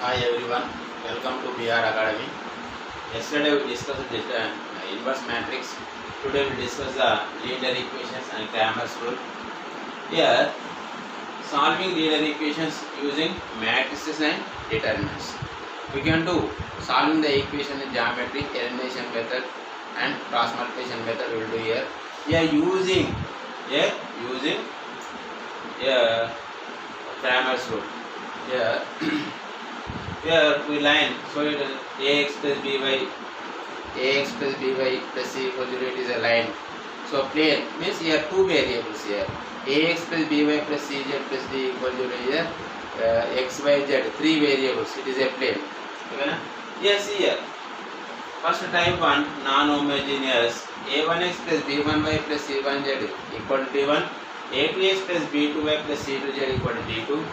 Hi everyone, welcome to BR Academy. Yesterday we discussed the inverse matrix. Today we discuss the linear equations and Cramer's rule. Here, solving linear equations using matrices and determinants. We can do solving the equation in geometry, elimination method and cross multiplication method we will do here. Here using Cramer's rule. Here we line, so it is ax plus by plus c equal to 0, it is a line. So plane means here two variables here, ax plus by plus cz plus d equal to 0 here, x, y, z, three variables, it is a plane. Okay? Yes, here first type 1 non-homogeneous, a1x plus b1y plus c1z equal to d1, a2x plus b2y plus c2z equal to d2,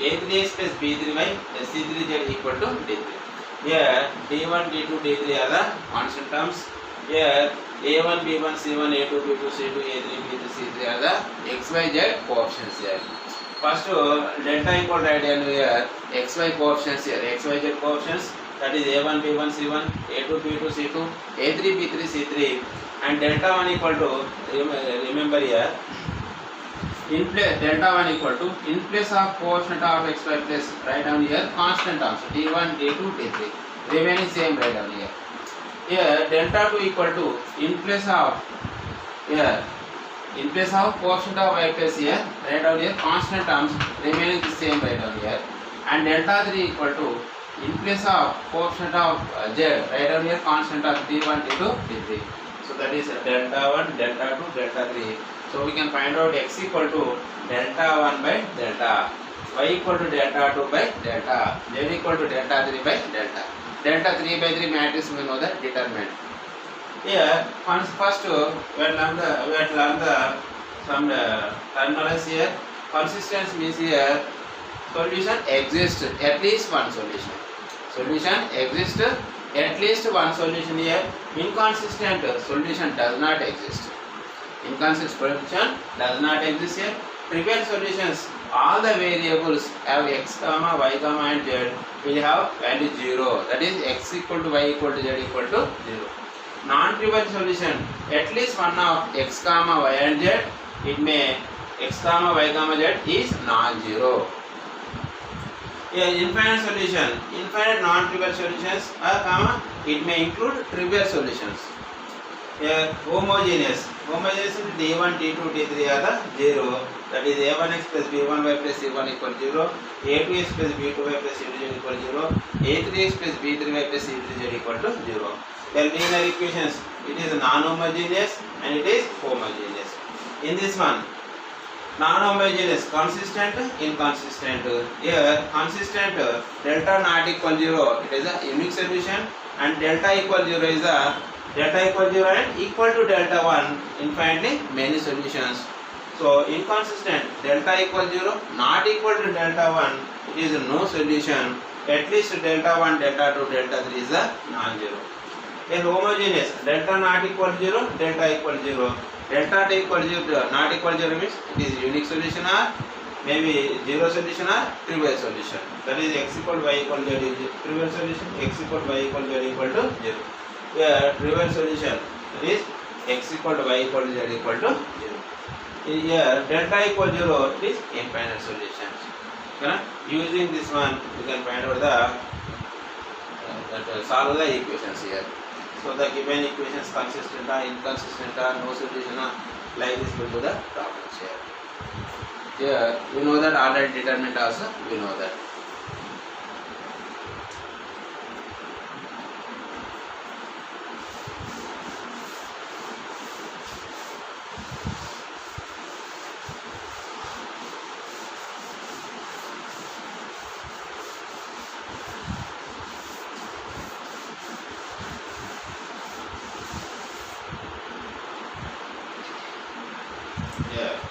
a3x plus b3y plus c3z equal to d3. Here d1, d2, d3 are the constant terms. Here a1, b1, c1, a2, b2, c2, a3, b3, c3 are the x, y, z coefficients here. First delta equal right hand here, x, y coefficients here, x, y, z coefficients, that is a1, b1, c1, a2, b2, c2, a3, b3, c3, and delta 1 equal to, remember here, in place delta 1 equal to, in place of coefficient of x, y plus write down here constant terms d1, d2, d3, remaining same write down here. Here delta 2 equal to, in place of coefficient of y plus here write down here constant terms remaining the same write down here, and delta 3 equal to, in place of coefficient of z write down here constant of d1, d2, d3. So that is delta 1, delta 2, delta 3. So we can find out x equal to delta 1 by delta, y equal to delta 2 by delta, z equal to delta 3 by delta. Delta 3 by 3 matrix we know the determinant. Here first we will learn the some terminology here. Consistency means here solution exists, at least one solution. Solution exists, at least one solution here. Inconsistent solution does not exist. Inconsistent solution does not exist here. Trivial solutions, all the variables have x, y, and z will have value 0. That is x equal to y equal to z equal to 0. Non-trivial solution, at least one of x, y and z, it may x, y, z is non-zero. Infinite solution, infinite non-trivial solutions are it may include trivial solutions. Homogeneous d1, d2, d3 are the 0. That is a1x plus b1y plus c1 equal to 0, a2x plus b2y plus c2z equal to 0, a3x plus b3y plus c3z equal to 0. The linear equations, it is non-homogeneous and it is homogeneous. In this one, non-homogeneous, consistent, inconsistent. Here consistent, delta not equal 0, it is a unique solution, and delta equal 0 is a delta equal 0 and equal to delta 1, infinitely many solutions. So inconsistent, delta equal 0, not equal to delta 1, it is no solution. At least delta 1, delta 2, delta 3 is a non-zero. Homogeneous, delta not equal 0, delta equal 0. Delta equal 0, not equal 0 means it is unique solution or maybe zero solution or trivial solution. That is x equal to y equal to z is trivial solution, x equal to y equal to z equal to 0. Here trivial solution, that is x equal to y equal to z equal to 0. Here delta equal 0, it is infinite solutions. Okay? Using this one, we can find out the solve the equations here. So the given equations consistent or inconsistent or no solution or like this will do the problems here. Here we know that already determinant also we know that.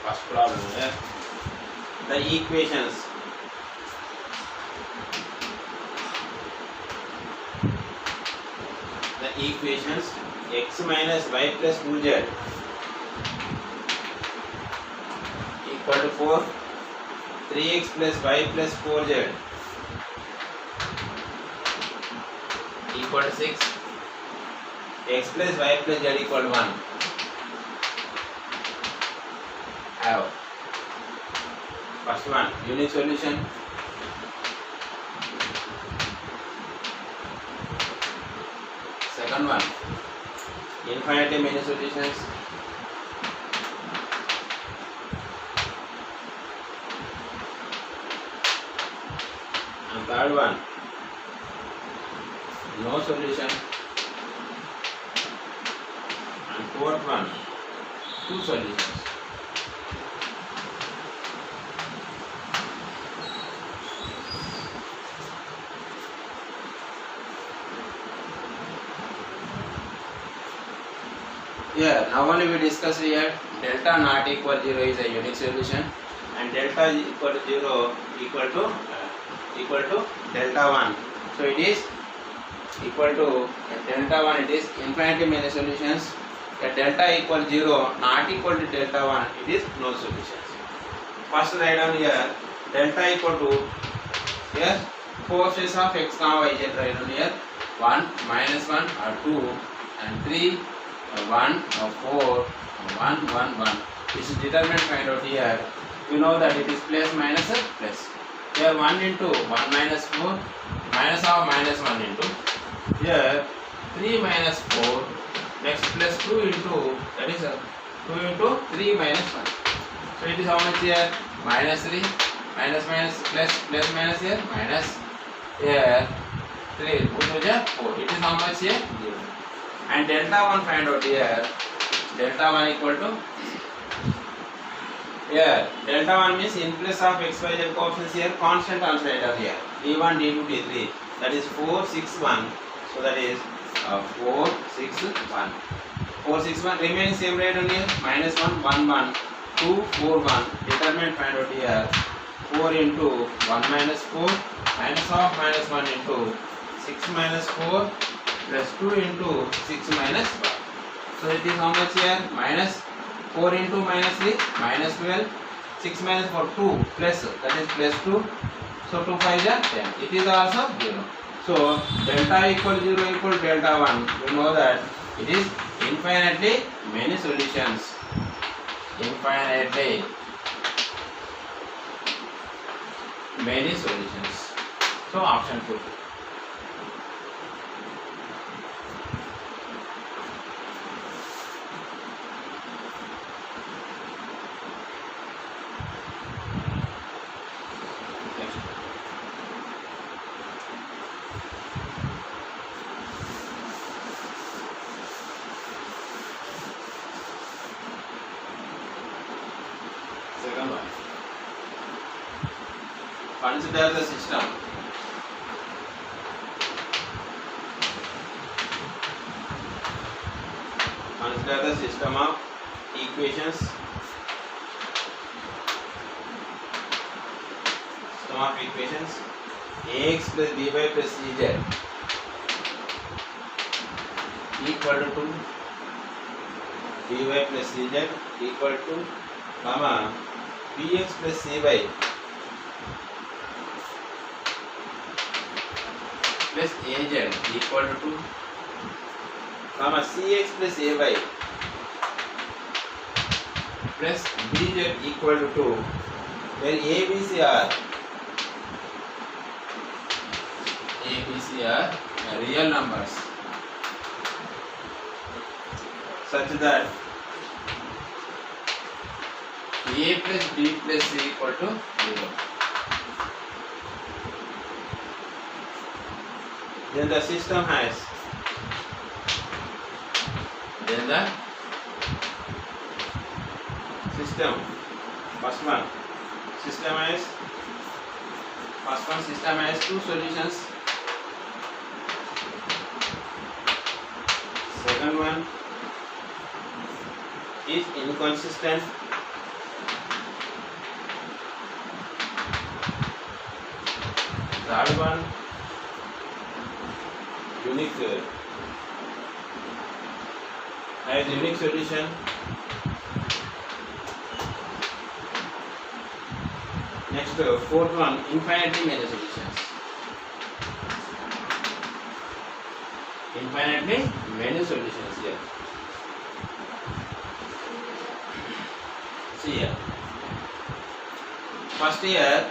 First problem here, the equations. The equations x minus y plus 2z equal to 4, 3x plus y plus 4z equal to 6, x plus y plus z equal to 1. Have first one unique solution, second one infinitely many solutions, and third one no solution, and fourth one two solutions. Here now only we discuss here delta not equal 0 is a unique solution, and delta is equal to 0 equal to delta 1. So it is equal to delta 1, it is infinitely many solutions. At delta equal 0 not equal to delta 1, it is no solutions. First write down here delta equal to here forces of x comma y z, write down here 1 minus 1 or 2 and 3 1 or 4 1 1 1. This is determinant find out here. You know that it is plus minus plus. Here 1 into 1 minus 4 minus of minus 1 into here 3 minus 4 next plus 2 into that is 2 into 3 minus 1. So it is how much here? Minus 3 minus minus plus minus here minus here 3 2 to 4. It is how much here? 0. And delta 1 find out here. Delta 1 equal to here delta 1 means in place of x y z coefficients here constant also write out here d1 d2 d3, that is 4 6 1. So that is 4 6 1 4 6 1 remaining same write down here minus 1 1 1 2 4 1. Determinant find out here 4 into 1 minus 4 minus of minus 1 into 6 minus 4 plus 2 into 6 minus 1. So it is how much here? Minus 4 into minus 3 minus 12, 6 minus 4 2 plus, that is plus 2. So 2 5 is 10. It is also 0. So delta equal 0 equal delta 1. You know that it is infinitely many solutions. Infinitely many solutions. So option 2. Second one. Consider the system. Consider the system of equations. System of equations. Ax plus by plus cz equal to by plus cz equal to comma px plus cy plus az equal to comma cx plus ay plus bz equal to 2, where abc are real numbers such that a plus b plus c equal to 0. Then the system has system has two solutions. Second one is inconsistent. Third one has unique solution. Next, fourth one, infinitely many solutions. infinitely many solutions here. See here. First here,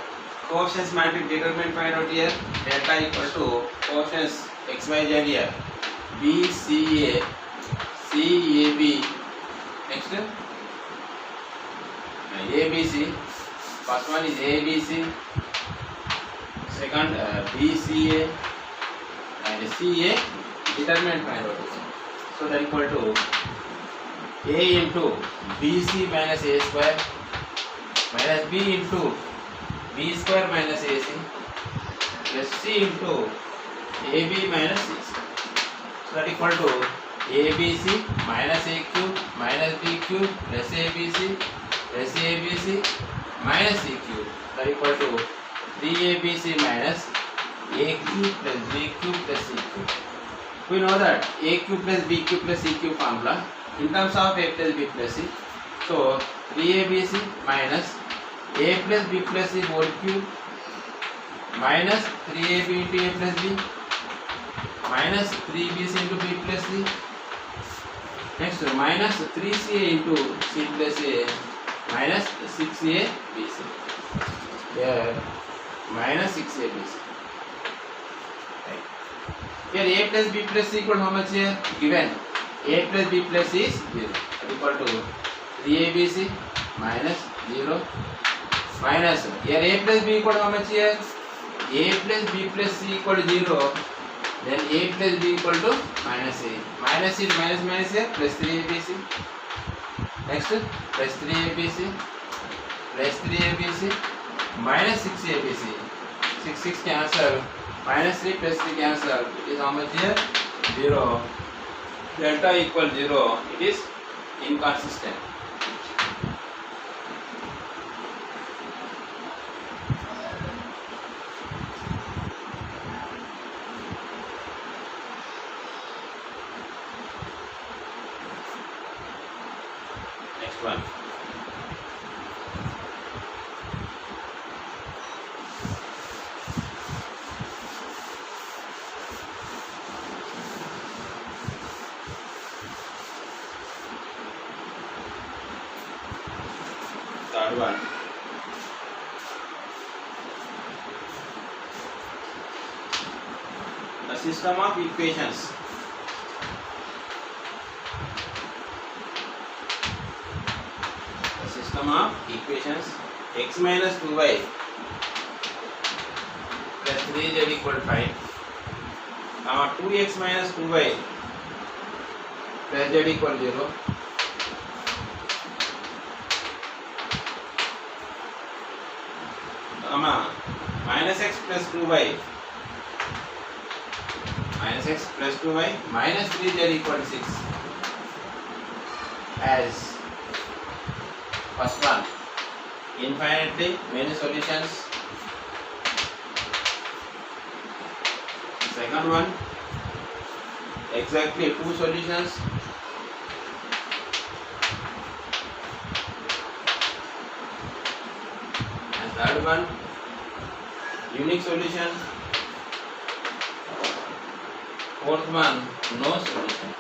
coefficients matrix determinant find out here. Delta equal to coefficients x, y, z here. B, C, A, C, A, B. Next, A, B, C. First one is A, B, C. Second, B, C, A. And C, A. Determinant find out here. So that equal to A into B, C minus A square minus B into B square minus AC plus C into AB minus C. So that equal to ABC minus A cube minus B cube plus ABC plus ABC minus C cube. That equal to 3ABC minus A cube plus B cube plus C cube. We know that A cube plus B cube plus C cube formula in terms of A plus B plus C. So 3ABC minus A plus B plus C whole cube minus 3AB into A plus B minus 3BC into B plus C. Next minus 3CA into C plus A minus 6A BC. Here minus 6A BC. Right. Here A plus B plus C equal to how much here? Given A plus B plus C is 0. Equal to 3ABC minus 0 minus here A plus B equal to how much here? A plus B plus C equal to 0. Then A plus B equal to minus A. Minus is minus minus here plus 3ABC. Next plus 3ABC plus 3ABC minus 6ABC. 6 cancel. Minus 3 plus 3 cancel. It is how much here? 0. Delta equal 0. It is inconsistent. Next one. Third one. The system of equations. The system of equations x minus 2y plus 3z equal to 5. 2x minus 2y plus z equal to 0. Minus x plus 2y minus x plus 2y minus 3z equal to 6 as first one infinitely many solutions. Second one exactly 2 solutions. And third one unique solution. Fourth one no solution.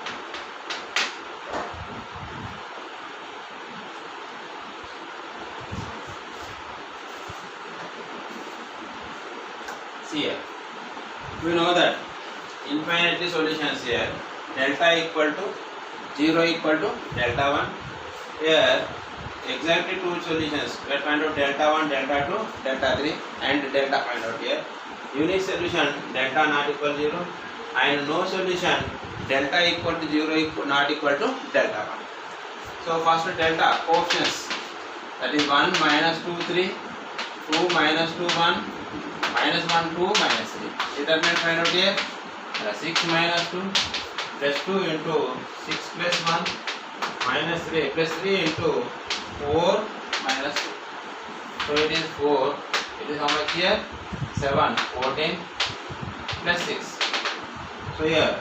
See here, we know that infinitely solutions here. Delta equal to 0 equal to delta 1. Here exactly 2 solutions. We are find out delta 1, delta 2, delta 3 and delta find out here. Unique solution delta not equal to 0 and no solution delta equal to 0 not equal to delta 1. So first delta coefficients, that is 1 minus 2 3, 2 minus 2 1, minus 1 2 minus 3. Determinant find out here. 6 minus 2 plus 2 into 6 plus 1 minus 3 plus 3 into 4 minus 2. So it is 4. It is how much here? 7. 14 plus 6. So here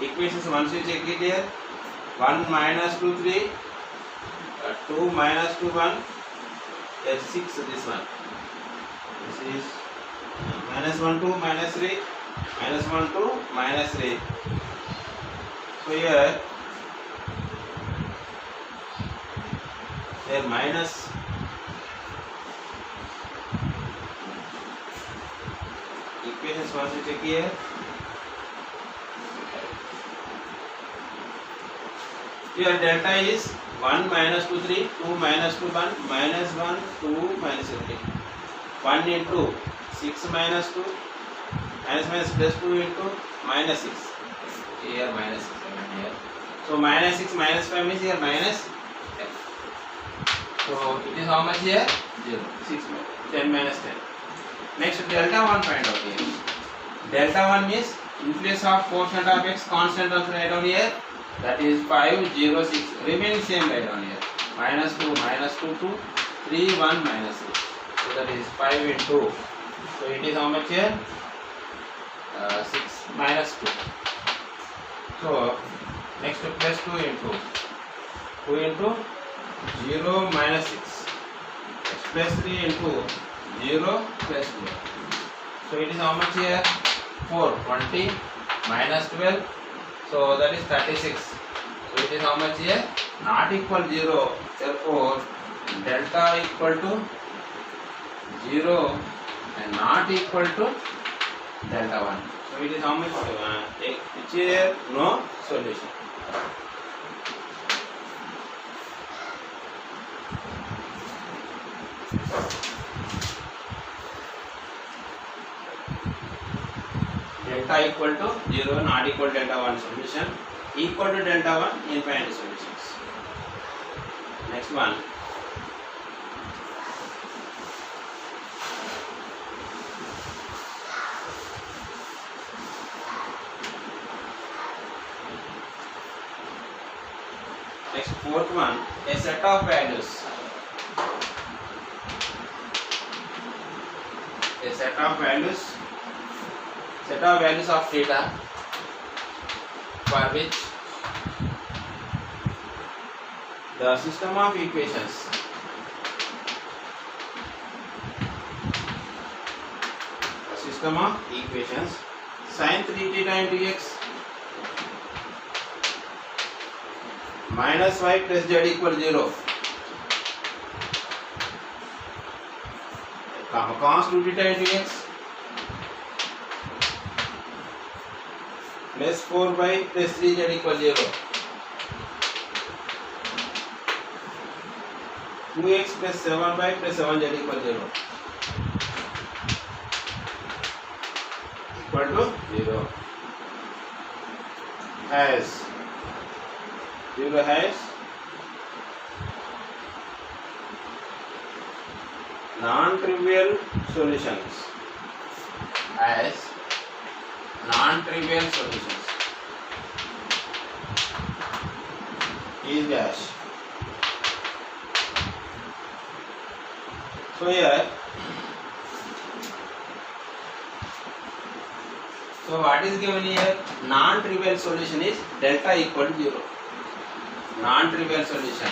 equations once you check it here. 1 minus 2 3, 2 minus 2 1, 6 this one. This is minus 1 2 minus 3, minus 1 2 minus 3. So here minus equations once you check here. Here delta is 1 minus 2 3, 2 minus 2 1, minus 1 2 minus 3. 1 into 6 minus 2, minus plus 2 into minus 6. Here minus 6 here. So minus 6 minus 5 means here minus 10. So it is how much here? 0. 6 10 minus 10. Next delta 1 find out here. Delta 1 means in place of quotient of x constant also write down here. That is 5 0 6. Remaining same write down here. Minus 2 2 3 1 minus 6. So that is 5 into. So it is how much here? 6 minus 2. So next plus 2 into 0 minus 6. Plus 3 into 0 plus 0. So it is how much here? 4 20 minus 12. So that is 36. So it is how much here? Not equal 0. Therefore delta equal to 0 and not equal to delta 1. So it is how much? Which here no solution. Delta equal to 0 not equal to delta 1 solution, equal to delta 1 infinite solutions. Next one. Next fourth one, a set of values. A set of values of theta for which the system of equations sin 3 theta into x minus y plus z equal 0, cos 2 theta into x plus 4y plus 3z equal 0, 2x plus 7y plus 7z equal 0, equal to 0 has non-trivial solutions. Is dash. So here, so what is given here? Non-trivial solution is delta equal to 0. Non-trivial solution.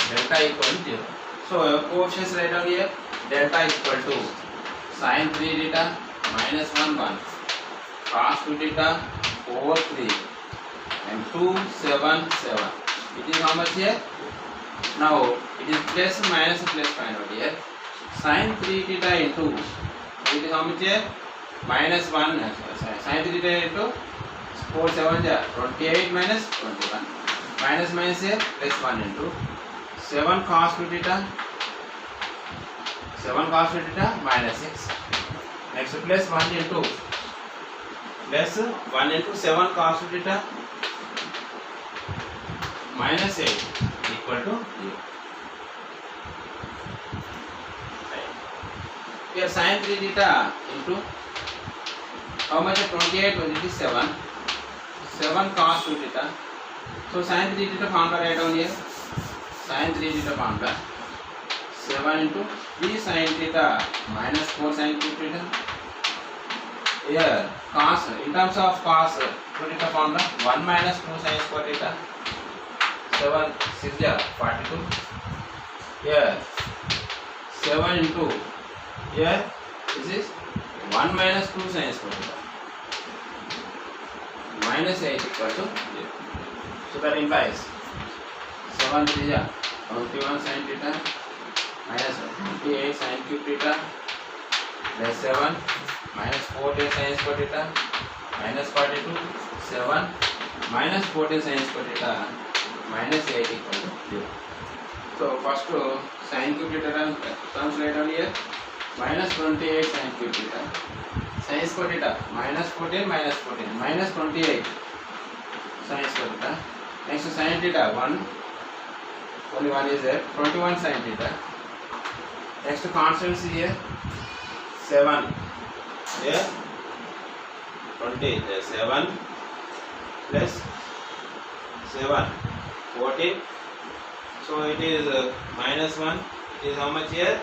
Delta equal to 0. So coefficients write down here. Delta equal to sin 3 theta minus 1 1, cos 2 theta 4 3 and 2 7 7. It is how much here? Now it is plus minus plus find out here. Sin 3 theta into, it is how much here? Minus 1, sin 3 theta into 4 7 28 minus 21. Minus here plus 1 into 7 cos 2 theta minus 6. Next plus 1 into 7 cos 2 theta minus 8 equal to 0. Here sin 3 theta into how much? 28 it is 7 cos 2 theta. So sin 3 theta formula write down here. Sin 3 theta formula 7 into 3 sin theta minus 4 sin 2 theta. Here cos, in terms of cos 2 theta formula 1 minus 2 sin square theta. 7 6 42. Here 7 into, here this is 1 minus 2 sin square theta minus 8 equal to 0. So that implies 7 3 21 sin theta minus 28 sin cube theta plus 7 minus 14 sin square theta minus 42 7 minus 14 sin square theta minus 8 equal to 0. So first sin cube theta terms write down here, minus 28 sin cube theta sin square theta minus 14 minus 28 sin square theta. Next sin theta 1, only 1 is there, 21 sin theta. Next constants here 7 here 20 there 7 plus 7 14. So it is minus 1. It is how much here?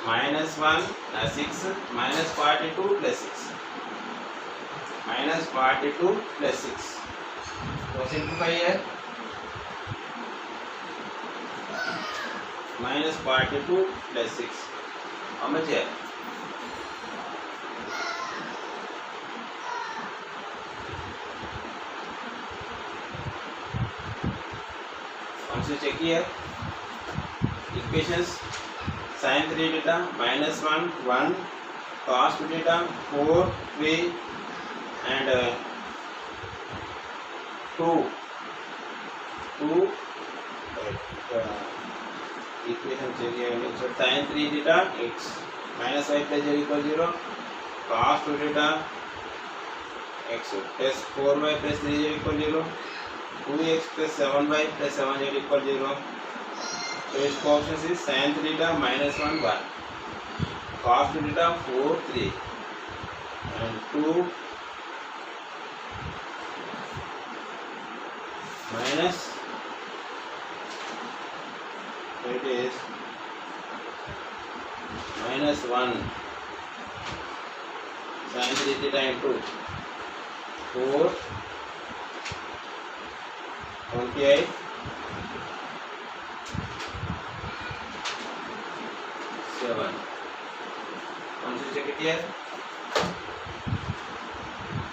Minus 1 6 minus 42 plus 6 minus 42 plus 6. So simplify here. Minus 42 plus 6. How much here? Once you check here, equations sin 3 theta minus 1 1 cos 2 theta 4 3 and 2 equation check here. So sin 3 theta x minus y plus z equal 0, cos 2 theta x plus 4y plus 3z equal 0, 2x plus 7y plus 7z equal 0. So its coefficients is sin 3 theta minus 1 1, cos 2 theta 4 3 and 2 minus, so it is minus 1 sin 3 theta into 4 28 7. Once you check it here,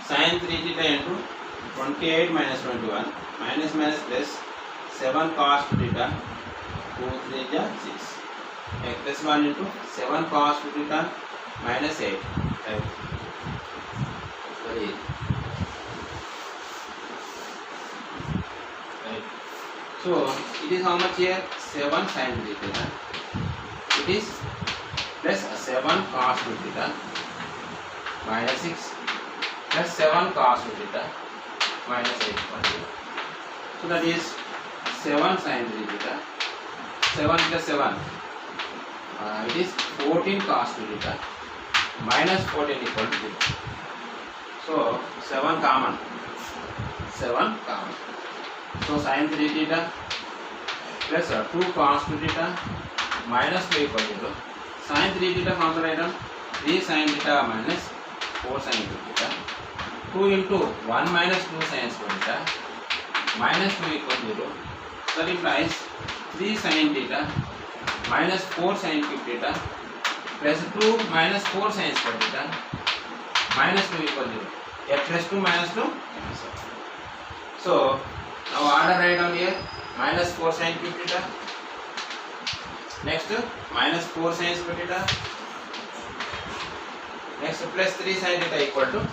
sin 3 theta into 28 minus 21 minus minus plus 7 cos 2 theta 2 3 ja 6 plus 1 into 7 cos 2 theta minus 8 sorry right. So it is how much here? 7 sin 3 theta. It is plus 7 cos 2 theta minus 6 plus 7 cos 2 theta minus 8. So that is 7 sin 3 theta. 7 plus 7 it is 14 cos 2 theta minus 14 equal to 0. So 7 common. So sin 3 theta plus 2 cos 2 theta minus 2 equal to 0. Sin 3 theta formula item 3 sin theta minus 4 sin 2 theta. 2 into 1 minus 2 sin square theta minus 2 equal to 0. That implies 3 sin theta minus 4 sin cube theta plus 2 minus 4 sin square theta minus 2 equal to 0. Here plus 2 minus 2 cancel. So now order write down here, minus 4 sin cube theta, next minus 4 sin square theta, next plus 3 sin theta equal to 0.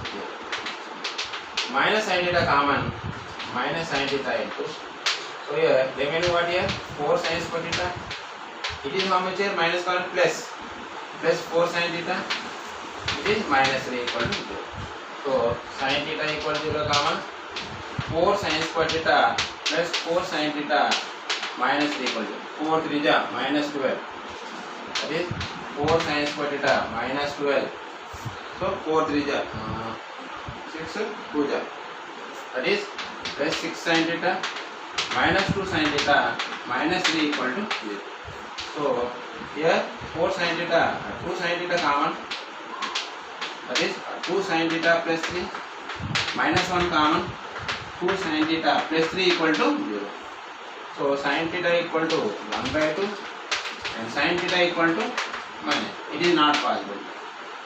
Minus sin theta common, minus sin theta into, so here remaining what here? 4 sin square theta. It is how much here? Minus column plus 4 sin theta. It is minus 3 equal to 0. So sin theta equal to 0 common, 4 sin square theta plus 4 sin theta minus 3 equal to 4 3 ja minus 12. That is 4 sin square theta minus 12. So 4 3 ja 6 2 ja. That is plus 6 sin theta minus 2 sin theta minus 3 equal to 0. So here 4 sin theta 2 sin theta common. That is 2 sin theta plus 3 minus 1 common. 2 sin theta plus 3 equal to 0. So sin theta equal to 1 by 2 and sin theta equal to minus. It is not possible.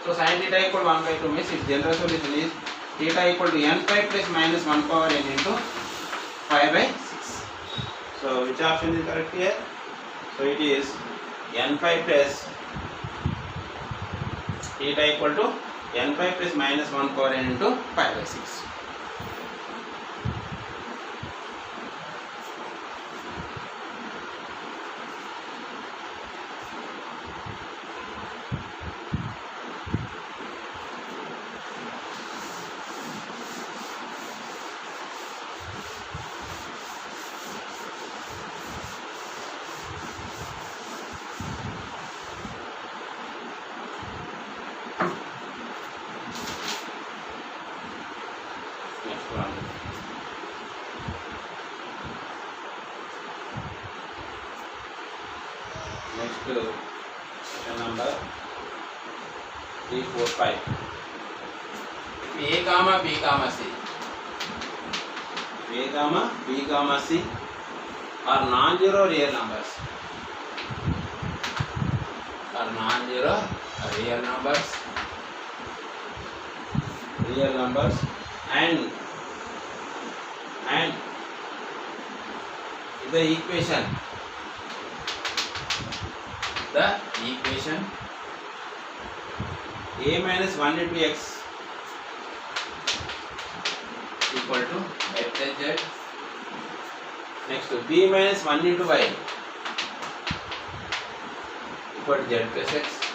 So sin theta equal 1 by 2 means its general solution is theta equal to n pi plus minus 1 power n into 5 by 6. So which option is correct here? So it is n pi plus theta equal to n pi plus minus 1 power n into 5 by 6. Next one. Next question number 3, 4, 5. If A comma B comma C, A comma B comma C are non-zero real numbers, are non-zero real numbers, and the equation a minus 1 into x equal to y plus z. Next to b minus 1 into y equal to z plus x.